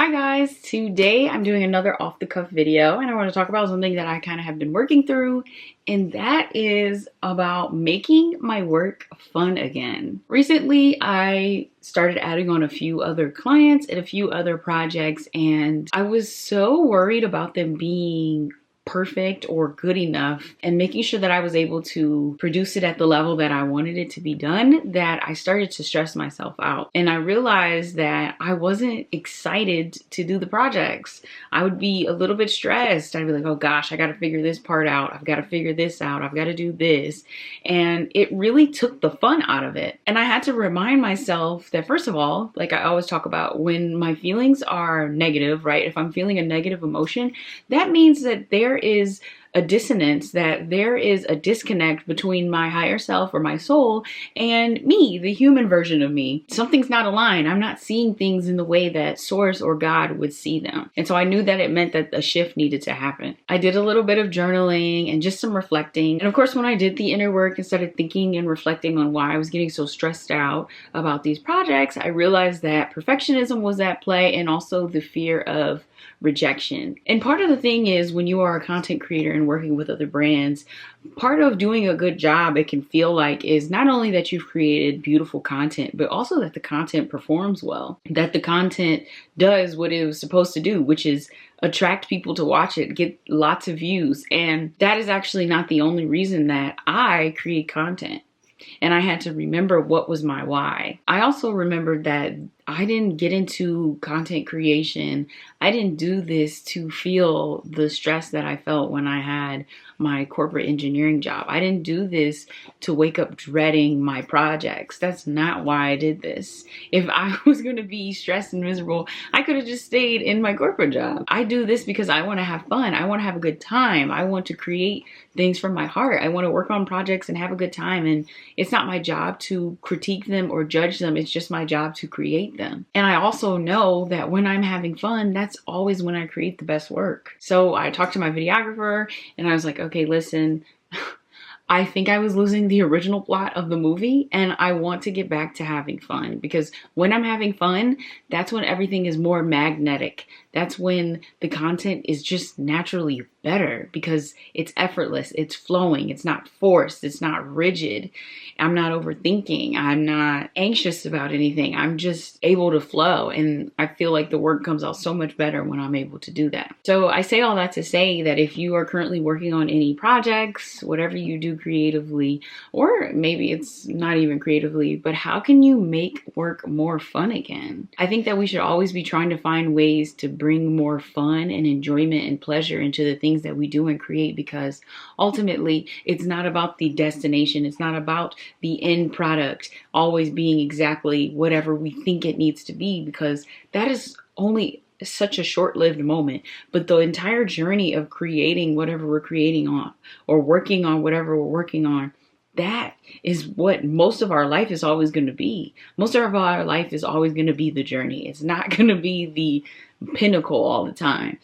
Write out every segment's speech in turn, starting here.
Hi guys, today I'm doing another off the cuff video and I want to talk about something that I kind of have been working through, and that is about making my work fun again. Recently, I started adding on a few other clients and a few other projects, and I was so worried about them being perfect or good enough and making sure that I was able to produce it at the level that I wanted it to be done, that I started to stress myself out. And I realized that I wasn't excited to do the projects. I would be a little bit stressed. I'd be like, oh gosh, I got to figure this part out. I've got to figure this out. I've got to do this. And it really took the fun out of it. And I had to remind myself that, first of all, like I always talk about, when my feelings are negative, right? If I'm feeling a negative emotion, that means that there is a dissonance, that there is a disconnect between my higher self or my soul and me, the human version of me. Something's not aligned. I'm not seeing things in the way that Source or God would see them. And so I knew that it meant that a shift needed to happen. I did a little bit of journaling and just some reflecting. And of course, when I did the inner work and started thinking and reflecting on why I was getting so stressed out about these projects, I realized that perfectionism was at play, and also the fear of rejection. And part of the thing is, when you are a content creator and working with other brands, part of doing a good job, it can feel like, is not only that you've created beautiful content, but also that the content performs well, that the content does what it was supposed to do, which is attract people to watch it, get lots of views. And that is actually not the only reason that I create content. And I had to remember what was my why. I also remembered that I didn't get into content creation. I didn't do this to feel the stress that I felt when I had my corporate engineering job. I didn't do this to wake up dreading my projects. That's not why I did this. If I was going to be stressed and miserable, I could have just stayed in my corporate job. I do this because I want to have fun. I want to have a good time. I want to create things from my heart. I want to work on projects and have a good time. And it's not my job to critique them or judge them. It's just my job to create them. And I also know that when I'm having fun, that's always when I create the best work. So I talked to my videographer and I was like, okay, listen, I think I was losing the original plot of the movie, and I want to get back to having fun, because when I'm having fun, that's when everything is more magnetic. That's when the content is just naturally better, because it's effortless, it's flowing, it's not forced, it's not rigid. I'm not overthinking, I'm not anxious about anything. I'm just able to flow, and I feel like the work comes out so much better when I'm able to do that. So I say all that to say that if you are currently working on any projects, whatever you do creatively, or maybe it's not even creatively, but how can you make work more fun again? I think that we should always be trying to find ways to bring more fun and enjoyment and pleasure into the things that we do and create, because ultimately it's not about the destination. It's not about the end product always being exactly whatever we think it needs to be, because that is only such a short-lived moment. But the entire journey of creating whatever we're creating on, or working on whatever we're working on, that is what most of our life is always going to be. Most of our life is always going to be the journey. It's not going to be the pinnacle all the time.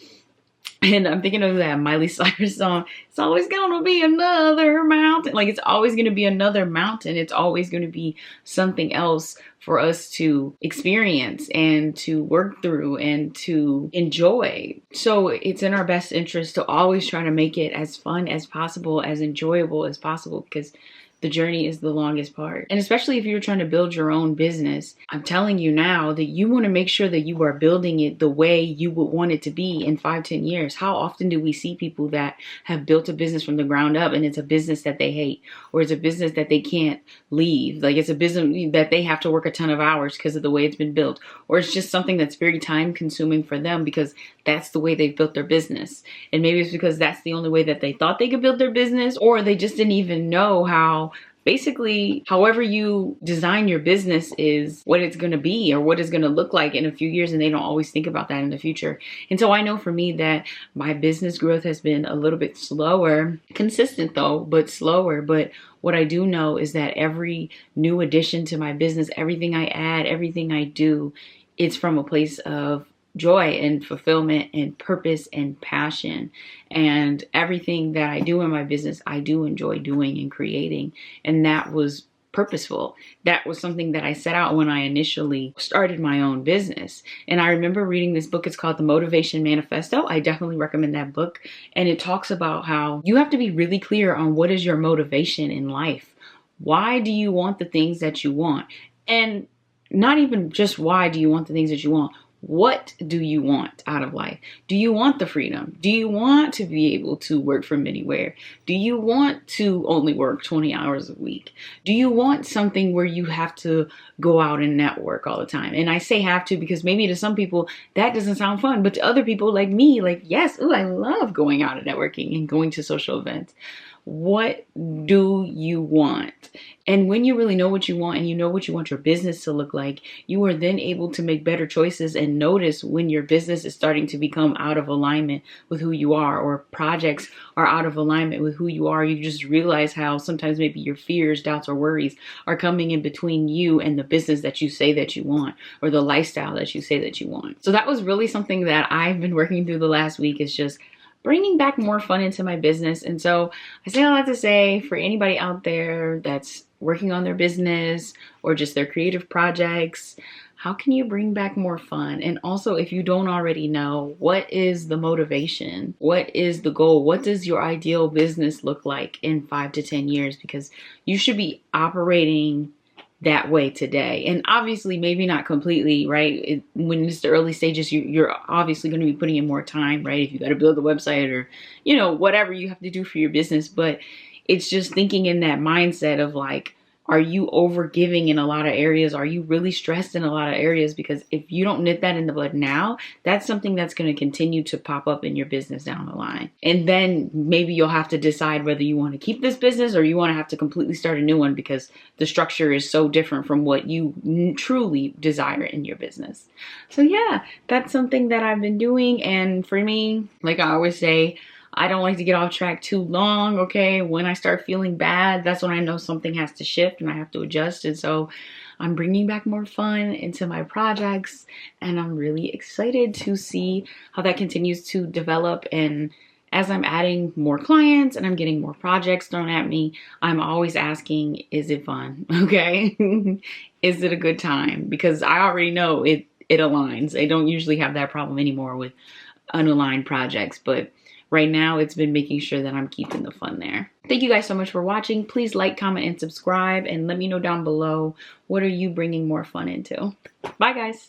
And I'm thinking of that Miley Cyrus song, it's always gonna be another mountain. Like, it's always gonna be another mountain. It's always gonna be something else for us to experience and to work through and to enjoy. So it's in our best interest to always try to make it as fun as possible, as enjoyable as possible, because the journey is the longest part. And especially if you're trying to build your own business, I'm telling you now that you want to make sure that you are building it the way you would want it to be in 5-10 years. How often do we see people that have built a business from the ground up, and it's a business that they hate, or it's a business that they can't leave? Like, it's a business that they have to work a ton of hours because of the way it's been built, or it's just something that's very time consuming for them because that's the way they've built their business. And maybe it's because that's the only way that they thought they could build their business, or they just didn't even know how. Basically, however you design your business is what it's going to be, or what it's going to look like in a few years, and they don't always think about that in the future. And so I know for me that my business growth has been a little bit slower, consistent though, but slower. But what I do know is that every new addition to my business, everything I add, everything I do, it's from a place of joy and fulfillment and purpose and passion. And everything that I do in my business, I do enjoy doing and creating. And that was purposeful. That was something that I set out when I initially started my own business. And I remember reading this book. It's called The Motivation Manifesto. I definitely recommend that book. And it talks about how you have to be really clear on what is your motivation in life. Why do you want the things that you want? And not even just why do you want the things that you want. What do you want out of life? Do you want the freedom? Do you want to be able to work from anywhere? Do you want to only work 20 hours a week? Do you want something where you have to go out and network all the time? And I say have to because maybe to some people that doesn't sound fun, but to other people like me, like, yes, ooh, I love going out and networking and going to social events. What do you want? And when you really know what you want and you know what you want your business to look like, you are then able to make better choices and notice when your business is starting to become out of alignment with who you are, or projects are out of alignment with who you are. You just realize how sometimes maybe your fears, doubts, or worries are coming in between you and the business that you say that you want, or the lifestyle that you say that you want. So that was really something that I've been working through the last week, is just bringing back more fun into my business. And so I say all that to say, for anybody out there that's working on their business or just their creative projects, how can you bring back more fun? And also, if you don't already know, what is the motivation? What is the goal? What does your ideal business look like in 5 to 10 years? Because you should be operating that way today. And obviously, maybe not completely, right? When it's the early stages, you're obviously going to be putting in more time, right? If you got to build a website or, whatever you have to do for your business. But it's just thinking in that mindset of like, are you over giving in a lot of areas? Are you really stressed in a lot of areas? Because if you don't nip that in the bud now, that's something that's going to continue to pop up in your business down the line. And then maybe you'll have to decide whether you want to keep this business or you want to have to completely start a new one, because the structure is so different from what you truly desire in your business. So yeah, that's something that I've been doing. And for me, like I always say, I don't like to get off track too long, okay? When I start feeling bad, that's when I know something has to shift and I have to adjust. And so I'm bringing back more fun into my projects, and I'm really excited to see how that continues to develop. And as I'm adding more clients and I'm getting more projects thrown at me, I'm always asking, is it fun? Okay? Is it a good time? Because I already know it aligns. I don't usually have that problem anymore with unaligned projects, but right now, it's been making sure that I'm keeping the fun there. Thank you guys so much for watching. Please like, comment, and subscribe, and let me know down below, what are you bringing more fun into? Bye, guys.